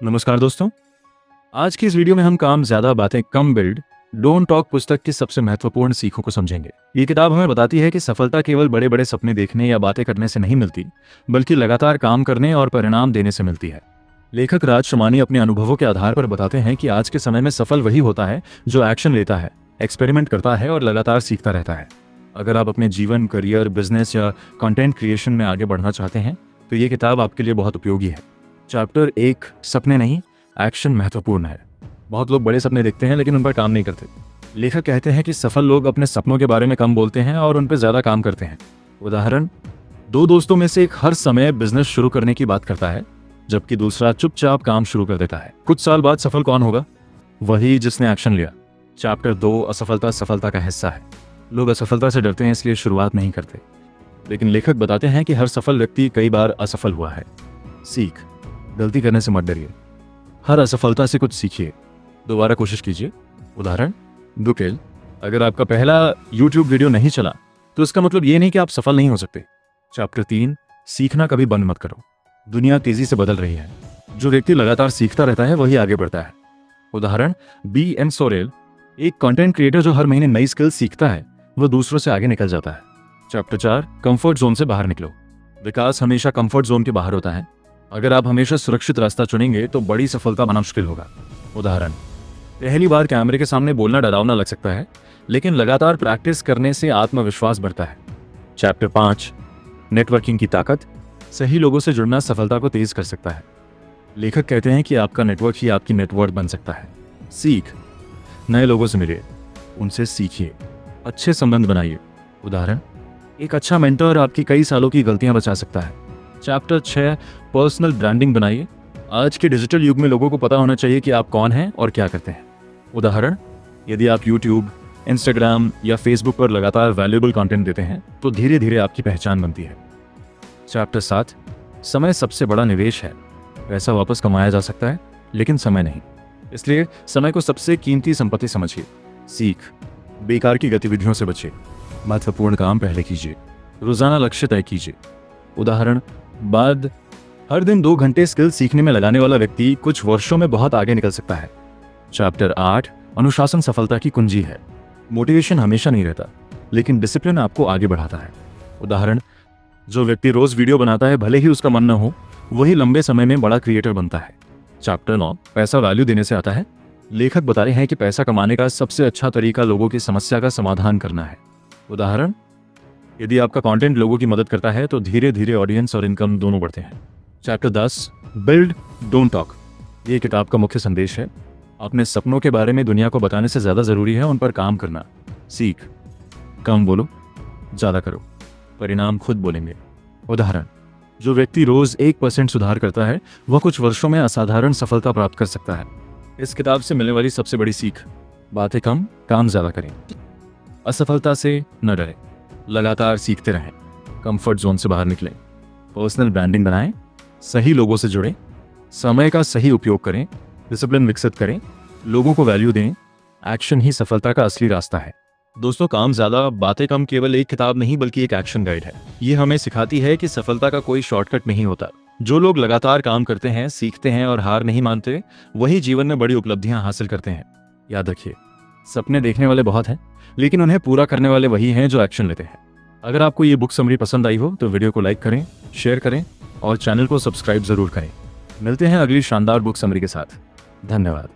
नमस्कार दोस्तों, आज की इस वीडियो में हम काम ज्यादा बातें कम बिल्ड डोंट टॉक पुस्तक की सबसे महत्वपूर्ण सीखों को समझेंगे। ये किताब हमें बताती है कि सफलता केवल बड़े बड़े सपने देखने या बातें करने से नहीं मिलती, बल्कि लगातार काम करने और परिणाम देने से मिलती है। लेखक राज शमानी अपने अनुभवों के आधार पर बताते हैं कि आज के समय में सफल वही होता है जो एक्शन लेता है, एक्सपेरिमेंट करता है और लगातार सीखता रहता है। अगर आप अपने जीवन, करियर, बिजनेस या कंटेंट क्रिएशन में आगे बढ़ना चाहते हैं तो ये किताब आपके लिए बहुत उपयोगी है। चैप्टर 1, सपने नहीं, एक्शन महत्वपूर्ण है। बहुत लोग बड़े सपने देखते हैं लेकिन उन पर काम नहीं करते। लेखक कहते हैं कि सफल लोग अपने सपनों के बारे में कम बोलते हैं और उन पर ज्यादा काम करते हैं। उदाहरण, 2 दोस्तों में से एक हर समय बिजनेस शुरू करने की बात करता है, जबकि दूसरा चुपचाप काम शुरू कर देता है। कुछ साल बाद सफल कौन होगा? वही जिसने एक्शन लिया। चैप्टर 2, असफलता सफलता का हिस्सा है। लोग असफलता से डरते हैं, इसलिए शुरुआत नहीं करते, लेकिन लेखक बताते हैं कि हर सफल व्यक्ति कई बार असफल हुआ है। सीख, गलती करने से मत डरिए, हर असफलता से कुछ सीखिए, दोबारा कोशिश कीजिए। उदाहरण, दुकेल, अगर आपका पहला YouTube वीडियो नहीं चला तो इसका मतलब ये नहीं कि आप सफल नहीं हो सकते। चैप्टर 3, सीखना कभी बंद मत करो। दुनिया तेजी से बदल रही है, जो व्यक्ति लगातार सीखता रहता है वही आगे बढ़ता है। उदाहरण, B.M. सोरेल, एक कंटेंट क्रिएटर जो हर महीने नई स्किल सीखता है, वह दूसरों से आगे निकल जाता है। चैप्टर 4, कंफर्ट जोन से बाहर निकलो। विकास हमेशा कंफर्ट जोन के बाहर होता है। अगर आप हमेशा सुरक्षित रास्ता चुनेंगे तो बड़ी सफलता पाना मुश्किल होगा। उदाहरण, पहली बार कैमरे के सामने बोलना डरावना लग सकता है, लेकिन लगातार प्रैक्टिस करने से आत्मविश्वास बढ़ता है। चैप्टर 5, नेटवर्किंग की ताकत, सही लोगों से जुड़ना सफलता को तेज कर सकता है। लेखक कहते हैं कि आपका नेटवर्क ही आपकी नेटवर्थ बन सकता है। सीख, नए लोगों से मिलिए, उनसे सीखिए, अच्छे संबंध बनाइए। उदाहरण, एक अच्छा मेंटर आपकी कई सालों की गलतियां बचा सकता है। चैप्टर 6, पर्सनल ब्रांडिंग बनाइए। आज के डिजिटल युग में लोगों को पता होना चाहिए कि आप कौन हैं और क्या करते हैं। उदाहरण, यदि आप YouTube, Instagram या Facebook पर लगातार वैल्यूएबल कंटेंट देते हैं तो धीरे धीरे आपकी पहचान बनती है। चैप्टर 7, समय सबसे बड़ा निवेश है। पैसा वापस कमाया जा सकता है लेकिन समय नहीं, इसलिए समय को सबसे कीमती संपत्ति समझिए। सीख, बेकार की गतिविधियों से बचिए, महत्वपूर्ण काम पहले कीजिए, रोजाना लक्ष्य तय कीजिए। उदाहरण, बाद हर दिन 2 घंटे स्किल सीखने में लगाने वाला व्यक्ति कुछ वर्षों में बहुत आगे निकल सकता है। चैप्टर 8, अनुशासन सफलता की कुंजी है। मोटिवेशन हमेशा नहीं रहता, लेकिन डिसिप्लिन आपको आगे बढ़ाता है। उदाहरण, जो व्यक्ति रोज वीडियो बनाता है भले ही उसका मन न हो, वही लंबे समय में बड़ा क्रिएटर बनता है। चैप्टर 9, पैसा वैल्यू देने से आता है। लेखक बता रहे हैं कि पैसा कमाने का सबसे अच्छा तरीका लोगों की समस्या का समाधान करना है। उदाहरण, यदि आपका कंटेंट लोगों की मदद करता है तो धीरे धीरे ऑडियंस और इनकम दोनों बढ़ते हैं। चैप्टर 10, बिल्ड डोंट टॉक, ये किताब का मुख्य संदेश है। अपने सपनों के बारे में दुनिया को बताने से ज्यादा जरूरी है उन पर काम करना। सीख, कम बोलो, ज्यादा करो, परिणाम खुद बोलेंगे। उदाहरण, जो व्यक्ति रोज 1% सुधार करता है वह कुछ वर्षों में असाधारण सफलता प्राप्त कर सकता है। इस किताब से मिलने वाली सबसे बड़ी सीख, बातें कम, काम ज्यादा करें। असफलता से न डरें, लगातार सीखते रहें, कंफर्ट जोन से बाहर निकलें, पर्सनल ब्रांडिंग बनाएं, सही लोगों से जुड़ें, समय का सही उपयोग करें, डिसिप्लिन विकसित करें, लोगों को वैल्यू दें। एक्शन ही सफलता का असली रास्ता है। दोस्तों, काम ज्यादा बातें कम केवल एक किताब नहीं बल्कि एक एक्शन गाइड है। ये हमें सिखाती है कि सफलता का कोई शॉर्टकट नहीं होता। जो लोग लगातार काम करते हैं, सीखते हैं और हार नहीं मानते, वही जीवन में बड़ी उपलब्धियां हासिल करते हैं। याद रखिए, सपने देखने वाले बहुत हैं, लेकिन उन्हें पूरा करने वाले वही हैं जो एक्शन लेते हैं। अगर आपको ये बुक समरी पसंद आई हो तो वीडियो को लाइक करें, शेयर करें और चैनल को सब्सक्राइब जरूर करें। मिलते हैं अगली शानदार बुक समरी के साथ। धन्यवाद।